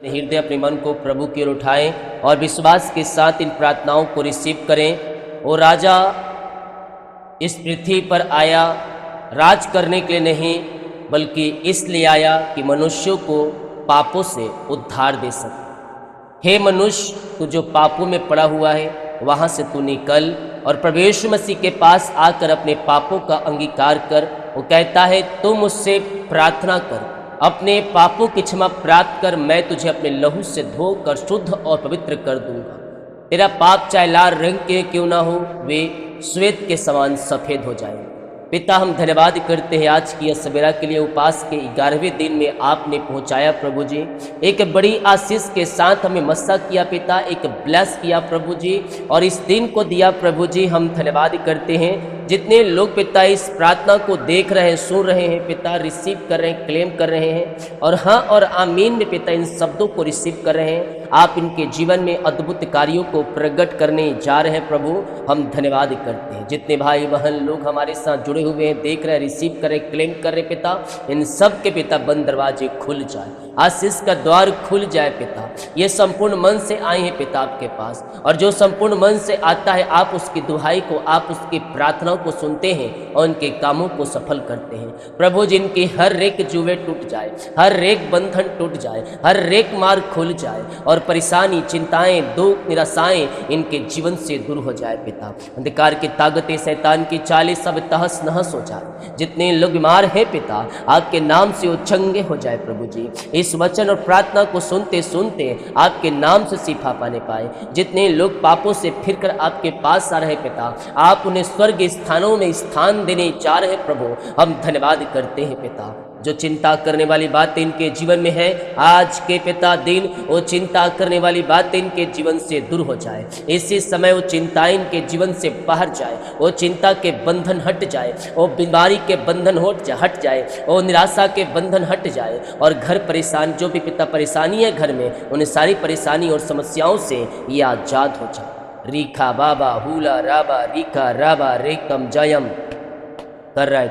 हृदय अपने मन को प्रभु की ओर उठाएं और विश्वास के साथ इन प्रार्थनाओं को रिसीव करें। वो राजा इस पृथ्वी पर आया राज करने के लिए नहीं, बल्कि इसलिए आया कि मनुष्यों को पापों से उद्धार दे सके। हे मनुष्य, तू जो पापों में पड़ा हुआ है वहाँ से तू निकल और प्रभु यीशु मसीह के पास आकर अपने पापों का अंगीकार कर। वो कहता है तुम मुझसे प्रार्थना कर, अपने पापों की क्षमा प्राप्त कर, मैं तुझे अपने लहू से धोकर शुद्ध और पवित्र कर दूंगा। तेरा पाप चाहे लाल रंग के क्यों ना हो, वे श्वेत के समान सफ़ेद हो जाएंगे। पिता, हम धन्यवाद करते हैं आज की यह सवेरा के लिए। उपास के 11वें दिन में आपने पहुंचाया प्रभु जी, एक बड़ी आशीष के साथ हमें मस्सा किया पिता, एक ब्लेस किया प्रभु जी, और इस दिन को दिया प्रभु जी। हम धन्यवाद करते हैं जितने लोग पिता इस प्रार्थना को देख रहे हैं, सुन रहे हैं पिता, रिसीव कर रहे हैं, क्लेम कर रहे हैं, और हाँ और आमीन में पिता इन शब्दों को रिसीव कर रहे हैं। आप इनके जीवन में अद्भुत कार्यों को प्रकट करने जा रहे हैं प्रभु। हम धन्यवाद करते हैं जितने भाई बहन लोग हमारे साथ जुड़े हुए हैं, देख रहे हैं, रिसीव कर रहे, क्लेम कर रहे पिता, इन सब के पिता बंद दरवाजे खुल जाए, आशीष का द्वार खुल जाए पिता। ये संपूर्ण मन से आए हैं पिता आपके पास, और जो संपूर्ण मन से आता है आप उसकी दुहाई को, आप उसकी प्रार्थनाओं को सुनते हैं और उनके कामों को सफल करते हैं प्रभु। जिनकी हर एक जुए टूट जाए, हर एक बंधन टूट जाए, हर एक मार्ग खुल जाए, और परेशानी, चिंताएं, दुख, निराशाएं इनके जीवन से दूर हो जाए पिता। अंधकार की ताकतें, शैतान की चालें सब तहस नहस हो जाए। जितने लोग बीमार हैं पिता, आपके नाम से वो चंगे हो जाए प्रभु जी। इस वचन और प्रार्थना को सुनते सुनते आपके नाम से शिफा पाने पाए। जितने लोग पापों से फिरकर आपके पास आ रहे पिता, आप उन्हें स्वर्ग स्थानों में स्थान देने जा रहे प्रभु। हम धन्यवाद करते हैं पिता। जो चिंता करने वाली बातें इनके जीवन में है, आज के पिता दिन वो चिंता करने वाली बातें इनके जीवन से दूर हो जाए। इसी समय वो चिंताएं इनके जीवन से बाहर जाए, वो चिंता के बंधन हट जाए, वो बीमारी के बंधन हट जाए, वो निराशा के बंधन हट जाए, और घर परेशान, जो भी पिता परेशानी है घर में, उन्हें सारी परेशानी और समस्याओं से ये आजाद हो जाए। रीखा बाबा हुला राबा रीखा राबा रेकम जयम कर रहा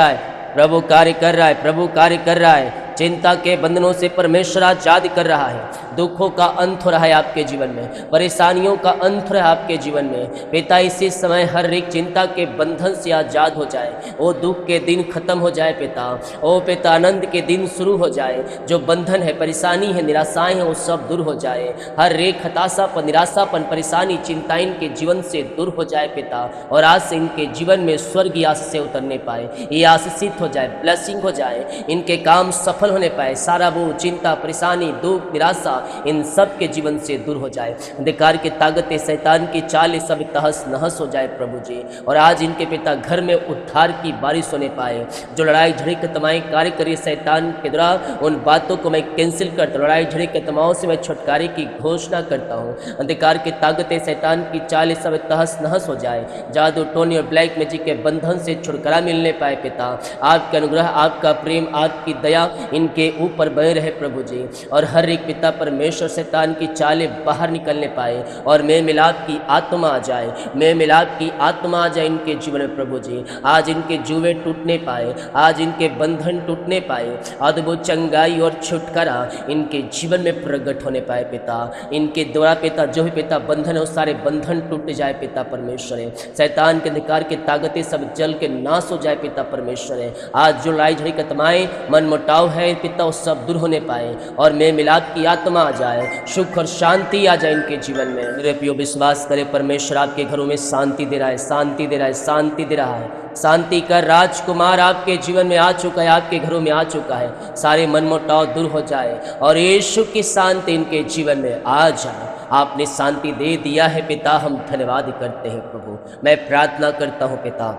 है प्रभु, कार्य कर रहा है प्रभु, कार्य कर रहा है। चिंता के बंधनों से परमेश्वर आजाद कर रहा है। दुखों का अंत हो रहा है आपके जीवन में, परेशानियों का अंत हो रहा है आपके जीवन में पिता। इसी समय हर एक चिंता के बंधन से आजाद हो जाए, वो दुख के दिन खत्म हो जाए पिता, ओ पिता आनंद के दिन शुरू हो जाए। जो बंधन है, परेशानी है, निराशाएं हैं, वो सब दूर हो जाए। हर एक हताशापन, निराशापन, परेशानी, चिंता इनके जीवन से दूर हो जाए पिता, और आज से इनके जीवन में स्वर्गीय आशीष से उतरने पाए, ये आशीषित हो जाए, ब्लेसिंग हो जाए, इनके काम सफल होने पाए। सारा वो चिंता, परेशानी, दुख, निराशा इन सब के जीवन से दूर हो जाए। अंधकार की ताकतें, शैतान की चालें सब तहस नहस हो जाए प्रभु जी। और आज इनके पिता घर में उद्धार की बारिश होने पाए। जो लड़ाई झगड़े के तमाम कार्य करिए शैतान के द्वारा, उन बातों को मैं कैंसिल करता हूँ। लड़ाई झगड़े के तमाम से मैं छुटकारे की घोषणा करता हूँ। अंधकार की ताकतें, शैतान की चालें सब तहस नहस हो जाए। जादू, टोनी और ब्लैक मैजिक के बंधन से छुटकारा मिलने पाए पिता। आपका अनुग्रह, आपका प्रेम, आपकी दया इनके ऊपर बने रहे प्रभु जी। और हर एक पिता परमेश्वर शैतान की चालें बाहर निकलने पाए, और मेल मिलाप की आत्मा आ जाए, मेल मिलाप की आत्मा आ जाए इनके जीवन में प्रभु जी। आज इनके जुए टूटने पाए, आज इनके बंधन टूटने पाए, अद्भुत चंगाई और छुटकारा इनके जीवन में प्रकट होने पाए पिता। इनके द्वारा पिता जो भी पिता बंधन है, वो सारे बंधन टूट जाए पिता परमेश्वर है। शैतान के अंधकार की ताकतें सब जल के नाश हो जाए पिता परमेश्वर है। आज जो लड़ाई झगड़े का तमाम मन मुटाव है पिता, वो सब दूर होने पाए, और मेल मिलाप की आत्मा आ जाए, सुख और शांति आ जाए इनके जीवन में। मेरे प्रियो, विश्वास करें परमेश्वर आपके घरों में शांति दे रहा है, शांति दे रहा है, शांति दे रहा है। शांति का राजकुमार आपके जीवन में आ चुका है, आपके घरों में आ चुका है। सारे मनमुटाव दूर हो जाए, और यीशु की शांति इनके जीवन में आ जाए। आपने शांति दे दिया है पिता, हम धन्यवाद करते हैं प्रभु। मैं प्रार्थना करता हूँ पिता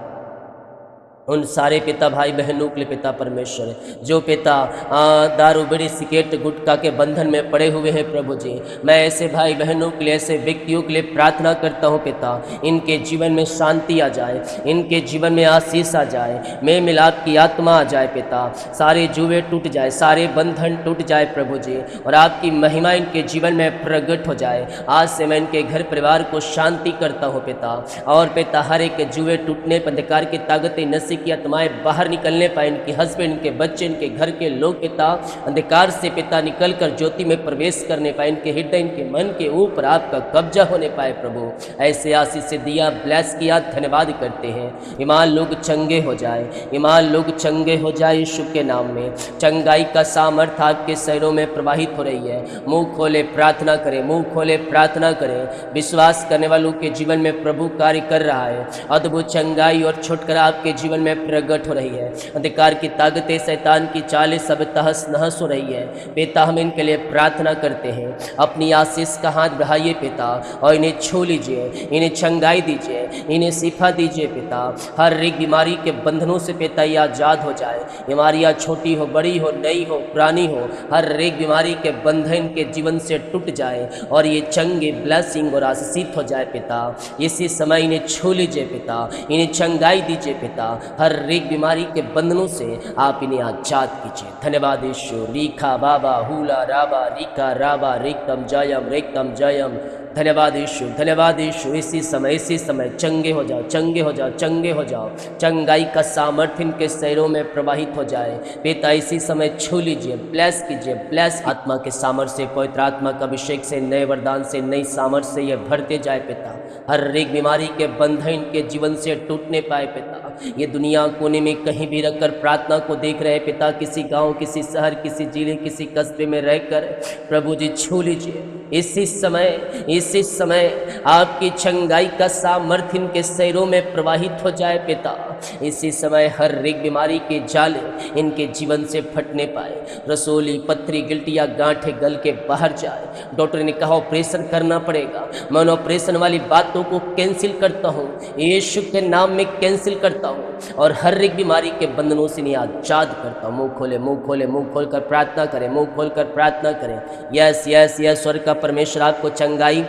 उन सारे पिता भाई बहनों के लिए पिता परमेश्वर है, जो पिता दारू, बीड़ी, सिगरेट, गुटखा के बंधन में पड़े हुए हैं प्रभु जी। मैं ऐसे भाई बहनों के लिए, ऐसे व्यक्तियों के लिए प्रार्थना करता हूँ पिता, इनके जीवन में शांति आ जाए, इनके जीवन में आशीष आ जाए, मेल मिलाप की आत्मा आ जाए पिता। सारे जुए टूट जाए, सारे बंधन टूट जाए प्रभु जी, और आपकी महिमा इनके जीवन में प्रकट हो जाए। आज से मैं इनके घर परिवार को शांति करता हूँ पिता, और पिता हर एक जुए टूटने, अंधकार की ताकतें नष्ट नशे की आत्माएं बाहर निकलने पाए, इनके हस्बैंड, इनके बच्चे, इनके घर के लोग पिता अंधकार से पिता निकल कर ज्योति में प्रवेश करने पाए, इनके हृदय, इनके मन के ऊपर आपका कब्जा होने पाए प्रभु। ऐसे आशीष से दिया, ब्लेस किया, धन्यवाद करते हैं। ईमान लोग चंगे हो जाए, ईमान लोग चंगे हो जाए यीशु के नाम में। चंगाई का सामर्थ आपके शरीरों में प्रवाहित हो रही है। मुंह खोले प्रार्थना करें, मुंह खोले प्रार्थना करें। विश्वास करने वालों के जीवन में प्रभु कार्य कर रहा है। अद्भुत चंगाई और छुटकारा आपके जीवन में प्रकट हो रही है। अंधकार की ताकतें, शैतान की चालें सब तहस नहस हो रही है। पिता हम इनके लिए प्रार्थना करते हैं, अपनी आशीष का हाथ बढ़ाइए पिता, और इन्हें छू लीजिए, इन्हें चंगाई दीजिए, इन्हें शिफा दीजिए पिता। हर एक बीमारी के बंधनों से पिता ये आज़ाद हो जाए। बीमारियाँ छोटी हो, बड़ी हो, नई हो, पुरानी हो, हर एक बीमारी के बंधन के जीवन से टूट जाए और ये चंगे, ब्लेसिंग और आशीषित हो जाए पिता। इसी समय इन्हें छू लीजिए पिता, इन्हें चंगाई दीजिए पिता। हर एक बीमारी के बंधनों से आप इन्हें आजाद कीजिए। धन्यवाद यीशु। रीखा बाबा हुला राबा रीका राबा रेकम जयम। धन्यवाद यीशु, धन्यवाद यीशु। इसी समय चंगे हो जाओ, चंगे हो जाओ, चंगे हो जाओ। चंगाई का सामर्थ्य इनके शरीरों में प्रवाहित हो जाए पिता। इसी समय छू लीजिए, ब्लेस कीजिए, ब्लेस। आत्मा के सामर्थ्य से, पवित्र आत्मा का अभिषेक से, नए वरदान से, नई सामर्थ्य से ये भरते जाए पिता। हर एक बीमारी के बंधन इनके जीवन से टूटने पाए पिता। ये दुनिया कोने में कहीं भी रखकर प्रार्थना को देख रहे पिता, किसी गांव, किसी शहर, किसी जिले, किसी कस्बे में रहकर प्रभु जी छू लीजिए। इसी समय आपकी चंगाई का सामर्थ्य इनके शरीरों में प्रवाहित हो जाए पिता। इसी समय हर एक बीमारी के जाले इनके जीवन से फटने पाए। रसोली, पथरी, गिल्टियाँ, गांठें गल के बाहर जाए। डॉक्टर ने कहा ऑपरेशन करना पड़ेगा, मैं ऑपरेशन वाली बातों को कैंसिल करता हूँ, यीशु के नाम में कैंसिल करता हूँ और हर एक बीमारी के बंधनों से इन्हें आजाद करता हूँ। मुँह खोले, मुँह खोले, मुँह खोल कर प्रार्थना करें, मुँह खोल कर प्रार्थना करें। यस यस यस, स्वर्ग का परमेश्वर आपको चंगाई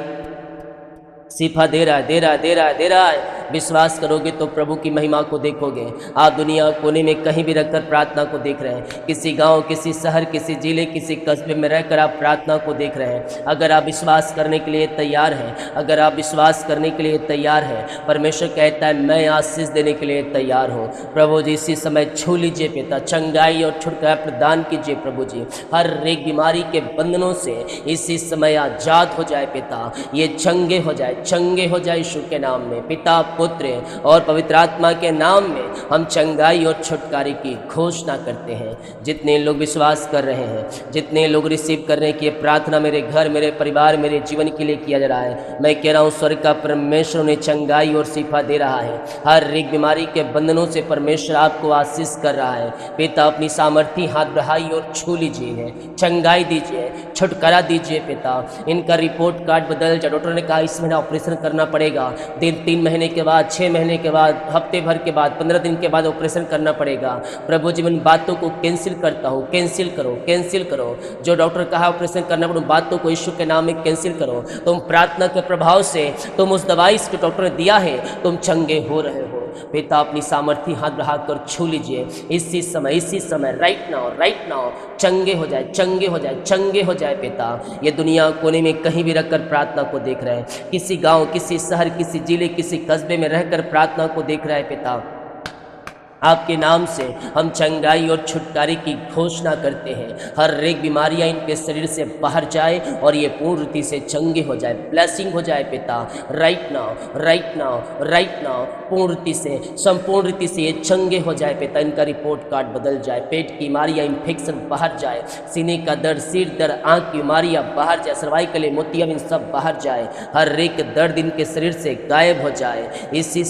शिफा दे रहा है। विश्वास करोगे तो प्रभु की महिमा को देखोगे। आप दुनिया कोने में कहीं भी रखकर प्रार्थना को देख रहे हैं, किसी गांव, किसी शहर, किसी जिले, किसी कस्बे में रहकर आप प्रार्थना को देख रहे हैं। अगर आप विश्वास करने के लिए तैयार हैं, अगर आप विश्वास करने के लिए तैयार हैं, परमेश्वर कहता है मैं आशीष देने के लिए तैयार हूँ। प्रभु जी इसी समय छू लीजिए पिता, चंगाई और छुटकारा प्रदान कीजिए प्रभु जी। हर एक बीमारी के बंधनों से इसी समय आजाद हो जाए पिता। ये चंगे हो जाए, चंगे हो जाए यीशु के नाम में। पिता, पुत्र और पवित्र आत्मा के नाम में हम चंगाई और छुटकारे की घोषणा करते हैं। जितने लोग विश्वास कर रहे हैं, जितने लोग रिसीव कर रहे हैं कि ये प्रार्थना मेरे घर, मेरे परिवार, मेरे जीवन के लिए किया जा रहा है, मैं कह रहा हूँ स्वर्ग का परमेश्वर उन्हें चंगाई और शिफा दे रहा है। हर एक बीमारी के बंधनों से परमेश्वर आपको आशीष कर रहा है। पिता अपनी सामर्थ्य हाथ बढ़ाइए और छू लीजिए, चंगाई दीजिए, छुटकारा दीजिए पिता। इनका रिपोर्ट कार्ड बदल जाए। डॉक्टर ने कहा इस महीना ऑपरेशन करना पड़ेगा, 3 महीने के बाद, 6 महीने के बाद, हफ्ते भर के बाद, 15 दिन के बाद ऑपरेशन करना पड़ेगा। प्रभु जी, इन बातों को कैंसिल करता हूँ। कैंसिल करो, कैंसिल करो। जो डॉक्टर कहा ऑपरेशन करना पड़े, बातों को यीशु के नाम में कैंसिल करो। तुम प्रार्थना के प्रभाव से, तुम उस दवाई जो डॉक्टर ने दिया है, तुम चंगे हो रहे हो। पिता अपनी सामर्थ्य हाथ बढ़ाकर छू लीजिए इसी समय, राइट नाउ चंगे हो जाए, चंगे हो जाए, चंगे हो जाए पिता। ये दुनिया कोने में कहीं भी रखकर प्रार्थना को देख रहे हैं, किसी गांव, किसी शहर, किसी जिले, किसी कस्बे में रहकर प्रार्थना को देख रहा है पिता। आपके नाम से हम चंगाई और छुटकारे की घोषणा करते हैं। हर एक बीमारियां इनके शरीर से बाहर जाए और ये पूर्ण रीति से चंगे हो जाए, ब्लेसिंग हो जाए पिता। राइट नाउ पूर्ण रीति से, संपूर्ण रीति से ये चंगे हो जाए पिता। इनका रिपोर्ट कार्ड बदल जाए, पेट की बीमारियां, इन्फेक्शन बाहर जाए, सीने का दर्द, सिर दर्द, आँख की बीमारियाँ बाहर जाए, सर्वाइकल, मोतियाबिंद सब बाहर जाए। हर एक दर्द इनके शरीर से गायब हो जाए इसी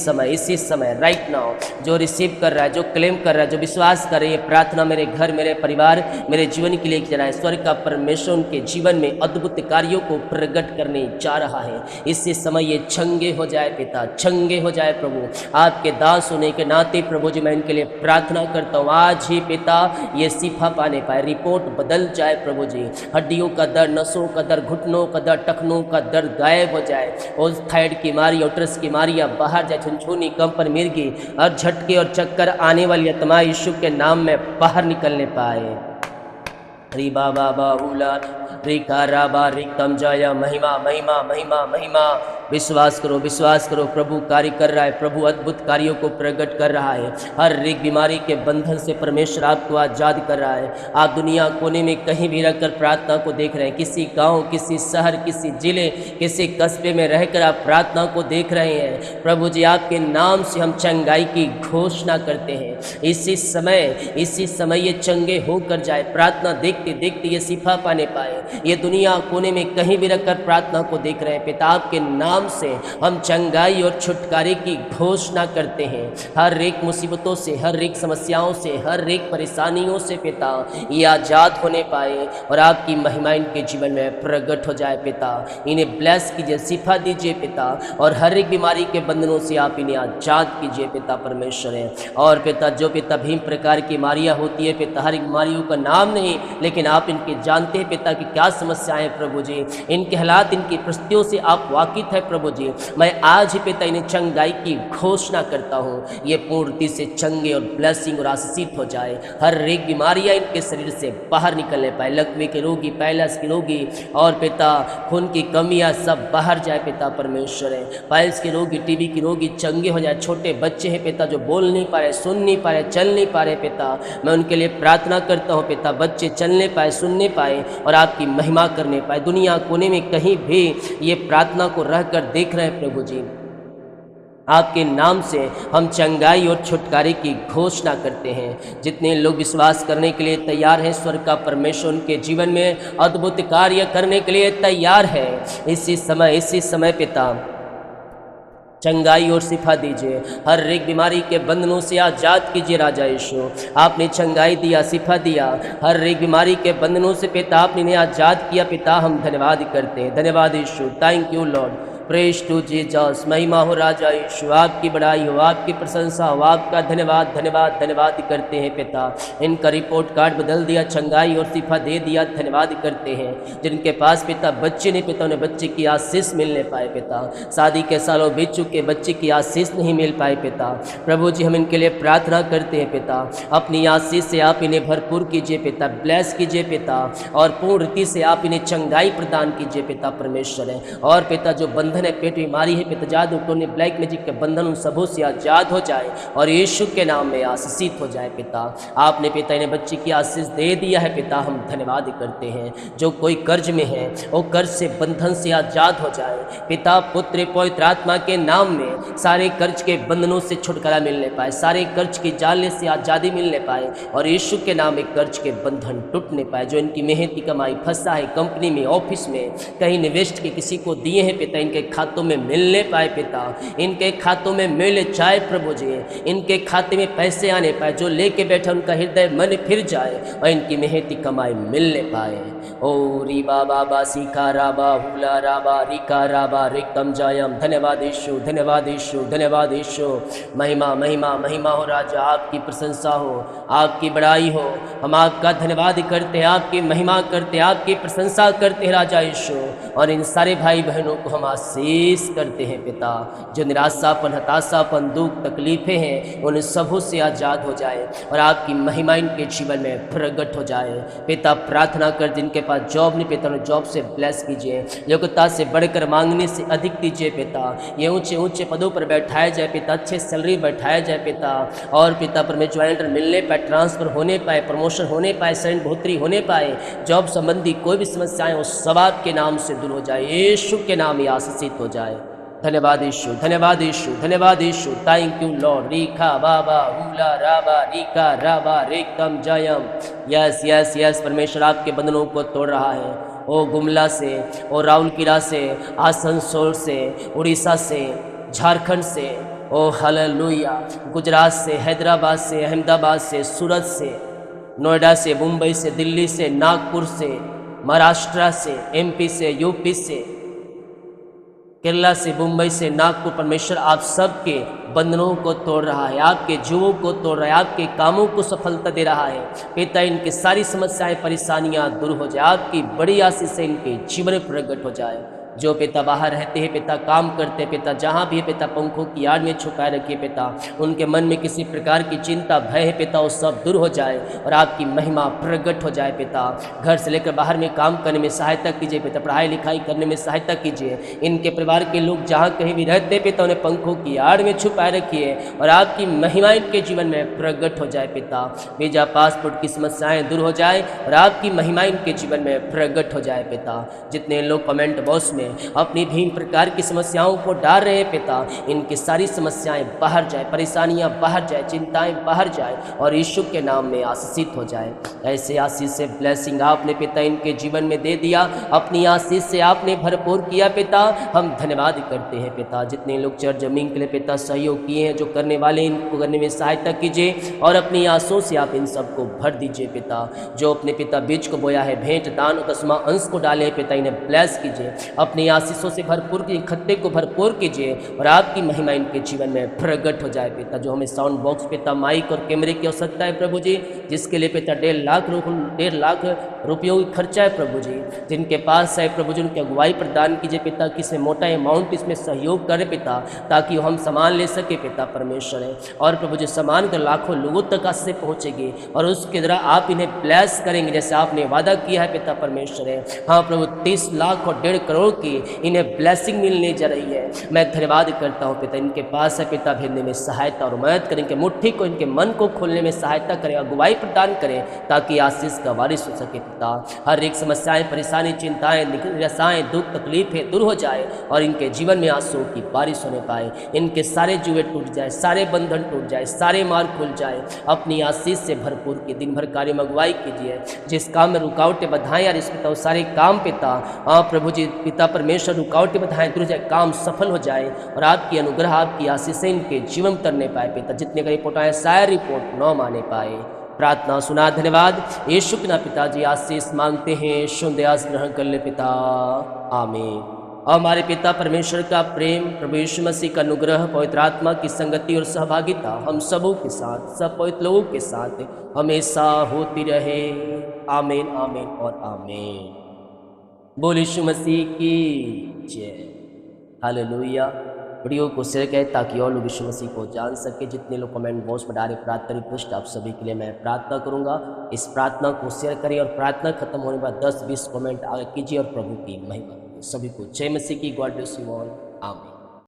समय, राइट नाउ। जो रिसीव कर जो क्लेम कर रहा है, जो विश्वास कर रही है, प्रार्थना मेरे घर, मेरे परिवार, मेरे जीवन के लिए किया जाए। स्वर्ग का परमेश्वर उनके जीवन में अद्भुत कार्यों को प्रकट करने जा रहा है। इसी समय ये चंगे हो जाए पिता, चंगे हो जाए प्रभु। आपके दास होने के नाते प्रभु जी मैं इनके लिए प्रार्थना करता हूँ, आज ही पिता ये शिफा पाने पाए, रिपोर्ट बदल जाए प्रभु जी। हड्डियों का दर्द, नसों का दर्द, घुटनों का दर्द, टखनों का दर्द गायब हो जाए और थायराइड की बीमारी, उटरस की बीमारियाँ बाहर जाए, छुनछुनी, कंपन, मिर्गी और झटके और चक्कर आने वाली आत्माएं यीशु के नाम में बाहर निकलने पाए। हरी बाबा बाहुला रिका राबा रिकम जय महिमा महिमा महिमा महिमा। विश्वास करो, प्रभु कार्य कर रहा है, प्रभु अद्भुत कार्यों को प्रकट कर रहा है। हर एक बीमारी के बंधन से परमेश्वर आपको आज़ाद कर रहा है। आप दुनिया कोने में कहीं भी रहकर प्रार्थना को देख रहे हैं, किसी गांव, किसी शहर, किसी जिले, किसी कस्बे में रहकर आप प्रार्थना को देख रहे हैं। प्रभु जी आपके नाम से हम चंगाई की घोषणा करते हैं। इसी समय ये चंगे होकर जाए। प्रार्थना देखते देखते ये शिफा पाने पाए। ये दुनिया कोने में कहीं भी रखकर प्रार्थना को देख रहे हैं। पिता आपके नाम से हम चंगाई और छुटकारे की घोषणा करते हैं। हर एक मुसीबतों से, हर एक समस्याओं से, हर एक परेशानियों से पिता ये आज़ाद होने पाए और आपकी महिमा इनके जीवन में प्रकट हो जाए। पिता इन्हें ब्लेस कीजिए, शिफा दीजिए पिता, और हर एक बीमारी के बंधनों से आप इन्हें आज़ाद कीजिए पिता परमेश्वर है। और पिता जो पिता भिन्न प्रकार की बीमारियाँ होती है पिता, हर एक बीमारियों का नाम नहीं लेकिन आप इनके जानते हैं पिता कि क्या समस्याएं प्रभु जी, इनके हालात, इनकी परिस्थितियों से आप वाकिफ है प्रभु जी। मैं आज ही पिता इन्हें चंगाई की घोषणा करता हूँ। ये पूर्ति से चंगे और ब्लेसिंग और आशीषित हो जाए। हर एक बीमारियाँ इनके शरीर से बाहर निकलने पाए। लकवे के रोगी, पैलस के रोगी और पिता खून की कमियाँ सब बाहर जाए पिता परमेश्वर है। पाइल्स के रोगी, टीबी के रोगी चंगे हो जाए। छोटे बच्चे हैं पिता जो बोल नहीं पा रहे, सुन नहीं पा रहे, चल नहीं पा रहे पिता, मैं उनके लिए प्रार्थना करता हूँ पिता, बच्चे चलने पाए, सुनने पाए और आपकी महिमा करने पाए। दुनिया कोने में कहीं भी ये प्रार्थना को रहकर देख रहे हैं प्रभु जी, आपके नाम से हम चंगाई और छुटकारे की घोषणा करते हैं। जितने लोग विश्वास करने के लिए तैयार हैं, स्वर्ग का परमेश्वर उनके जीवन में अद्भुत कार्य करने के लिए तैयार है। इसी समय पिता चंगाई और शिफा दीजिए। हर एक बीमारी के बंधनों से आज़ाद कीजिए राजा यीशु। आपने चंगाई दिया, शिफा दिया, हर एक बीमारी के बंधनों से पिता आपने इन्हें आज़ाद किया पिता, हम धन्यवाद करते हैं। धन्यवाद यीशु, thank you Lord, praise to Jesus. महिमा हो राजा यीशु, आपकी बड़ाई हो, आपकी प्रशंसा हो, आपका धन्यवाद धन्यवाद धन्यवाद करते हैं पिता। इनका रिपोर्ट कार्ड बदल दिया, चंगाई और शिफा दे दिया, धन्यवाद करते हैं। जिनके पास पिता बच्चे नहीं पिता, उन्हें बच्चे की आशीष मिलने पाए पिता। शादी के सालों बीत चुके, बच्चे की आशीष नहीं मिल पाए पिता। प्रभु जी हम इनके लिए प्रार्थना करते हैं पिता, अपनी आशीष से आप इन्हें भरपूर कीजिए पिता, ब्लेस कीजिए पिता, और पूर्ण रीति से आप इन्हें चंगाई प्रदान कीजिए पिता परमेश्वर है। और पिता जो बंधन है, पेट बीमारी है पिता, जादू टोने ब्लैक मैजिक के बंधन उन सबों से आजाद हो जाए और यीशु के नाम में आशीषित हो जाए पिता। आपने पिता इन्हें बच्चे की आशीष दे दिया है पिता, हम धन्यवाद करते हैं। जो कोई कर्ज में है वो कर्ज से बंधन से आजाद हो जाए पिता, पुत्र पवित्र आत्मा के नाम में सारे कर्ज के बंधनों से छुटकारा मिलने पाए, सारे कर्ज की जाले से आज़ादी मिलने पाए और यीशु के नाम में कर्ज के बंधन टूटने पाए। जो इनकी मेहनती कमाई फंसा है कंपनी में, ऑफिस में, कहीं निवेश के किसी को दिए हैं पिता, इनके खातों में मिलने पाए पिता, इनके खातों में मिल जाए प्रभु जी, इनके खाते में पैसे आने पाए, जो लेके बैठा उनका हृदय मन फिर जाए और इनकी मेहनती कमाई मिलने पाए। ओ री बाबा बासी का राबा हुला राबा रिका राबा रिकम जायम। धन्यवाद यीशु, धन्यवाद यीशु, धन्यवाद यीशु। महिमा महिमा महिमा हो राजा, आपकी प्रशंसा हो, आपकी बड़ाई हो। हम आपका धन्यवाद करते हैं, आपकी महिमा करते हैं, आपकी प्रशंसा करते हैं राजा यीशु। और इन सारे भाई बहनों को हम आशीष करते हैं पिता, जो निराशापन, हताशापन, दुख, तकलीफें हैं उन सबों से आज़ाद हो जाए और आपकी महिमा इनके जीवन में प्रकट हो जाए पिता। प्रार्थना कर जिनके पास जॉब नहीं पिता, उन्हें जॉब से ब्लेस कीजिए, योग्यता से बढ़कर मांगने से अधिक दीजिए पिता। ये ऊंचे ऊंचे पदों पर बैठाया जाए पिता, अच्छे सैलरी बैठाया जाए पिता, और पिता पर में ज्वाइंटर मिलने पाए, ट्रांसफर होने पाए, प्रमोशन होने पाए, सैंड भोतरी होने पाए, जॉब संबंधी कोई भी समस्याएं उस सवाब के नाम से दूर हो जाए, यीशु के नाम में आशीषित हो जाए। धन्यवाद यीशु, धन्यवाद यीशु, धन्यवाद यीशु, थैंक यू लॉर्ड। रीखा बाबा हुला राबा रिका राबा रेकम जयम। यस यस यस, परमेश्वर आपके बंधनों को तोड़ रहा है। ओ गुमला से, ओ राउरकेला से, आसनसोल से, उड़ीसा से, झारखंड से, ओ हालेलुया, गुजरात से, हैदराबाद से, अहमदाबाद से, सूरत से, नोएडा से, मुंबई से, दिल्ली से, नागपुर से, महाराष्ट्र से, एमपी से, यूपी से, केरला से, मुंबई से, नागपुर, परमेश्वर आप सबके बंधनों को तोड़ रहा है, आपके जीवों को तोड़ रहा है, आपके कामों को सफलता दे रहा है पिता। इनकी सारी समस्याएं, परेशानियां दूर हो जाए, आपकी बड़ी आशीष से इनके जीवन में प्रकट हो जाए। जो पिता बाहर रहते हैं पिता, काम करते हैं पिता, जहाँ भी है पिता पंखों की आड़ में छुपाए रखिए पिता। उनके मन में किसी प्रकार की चिंता भय है पिता, वो सब दूर हो जाए और आपकी महिमा प्रकट हो जाए पिता। घर से लेकर बाहर में काम करने में सहायता कीजिए पिता, पढ़ाई लिखाई करने में सहायता कीजिए। इनके परिवार के लोग जहाँ कहीं भी रहते पिता, उन्हें पंखों की आड़ में छुपाए रखिए और आपकी महिमा इनके जीवन में प्रकट हो जाए पिता। वीजा पासपोर्ट की समस्याएं दूर हो जाए और आपकी महिमा इनके जीवन में प्रकट हो जाए पिता। जितने लोग कमेंट बॉक्स में अपनी भिन्न प्रकार की समस्याओं को डाल रहे हैं पिता, इनकी सारी समस्याएं बाहर जाए, परेशानियां बाहर जाए, चिंताएं बाहर जाए और यीशु के नाम में आशीषित हो जाए। ऐसे आशीष से ब्लेसिंग आपने पिता इनके जीवन में दे दिया, अपनी आशीष से आपने भरपूर किया पिता। हम धन्यवाद करते हैं पिता। जितने लोग चर्च जमीन के लिए पिता सहयोग किए हैं, जो करने वाले, इनको करने में सहायता कीजिए और अपनी आंसुओं से आप इन सबको भर दीजिए पिता। जो अपने पिता बीज को बोया है, भेंट दान और 10वां अंश को डाले पिता, इन्हें ब्लेस कीजिए, अपनी आशीषों से भरपूर कीजिए, खत्ते को भरपूर कीजिए और आपकी महिमा इनके जीवन में प्रकट हो जाए पिता। जो हमें साउंड बॉक्स पिता, माइक और कैमरे की आवश्यकता है प्रभु जी, जिसके लिए पिता 1.5 लाख रुपयों की खर्चा है प्रभु जी, जिनके पास है प्रभु जी, उनकी अगुवाई प्रदान कीजिए पिता। किसी मोटा अमाउंट इसमें सहयोग करे पिता, ताकि हम सामान ले सके पिता परमेश्वर है। और प्रभु जी सामान कर लाखों लोगों तक से पहुँचेगी और उसके द्वारा आप इन्हें ब्लेस करेंगे जैसे आपने वादा किया है पिता परमेश्वर है। हाँ प्रभु, 30 लाख और 1.5 करोड़ की इन्हें ब्लेसिंग मिलने जा रही है। मैं धन्यवाद करता हूँ पिता, इनके पास है पिता, भेजने में सहायता और मदद करें, इनके मुट्ठी को, इनके मन को खोलने में सहायता करें, अगुवाई प्रदान करें, ताकि आशीष का वारिस हो सके पिता। हर एक समस्याएं, परेशानी, चिंताएं, निराशाएं, दुख तकलीफें दूर हो जाए और इनके जीवन में आंसुओं की बारिश होने पाए। इनके सारे जुए टूट जाए, सारे बंधन टूट जाए, सारे मार्ग खुल जाए। अपनी आशीष से भरपूर की दिन भर कार्य में अगुवाई कीजिए। जिस काम में रुकावटें बधाएं यार, इस पिता सारे काम पिता प्रभु जी पिता परमेश्वर, रुकावटें बधाएं दूर जाए, काम सफल हो जाए और आपकी अनुग्रह, आपकी आशीषें इनके जीवन करने पाए पिता। जितने का रिपोर्ट आए सारे रिपोर्ट न माने पाए। प्रार्थना सुना, धन्यवाद यीशु के नाम पिताजी आशीष मांगते हैं, शुद्ध ग्रहण कर ले पिता, आमीन। और हमारे पिता परमेश्वर का प्रेम, प्रभु यीशु मसीह का अनुग्रह, पवित्र आत्मा की संगति और सहभागिता हम सबों के साथ, सब पवित्र लोगों के साथ हमेशा होती रहे। आमीन, आमीन और आमीन। बोल यीशु मसीह की जय। हालेलुया। वीडियो को शेयर करें ताकि और लोग यीशु मसीह को जान सके। जितने लोग कमेंट बॉक्स में डाले प्रार्थना रिक्वेस्ट, आप सभी के लिए मैं प्रार्थना करूंगा। इस प्रार्थना को शेयर करें और प्रार्थना खत्म होने के बाद 10-20 कमेंट आगे कीजिए और प्रभु की महिमा सभी को जय मसीह की। God bless you all. आमीन।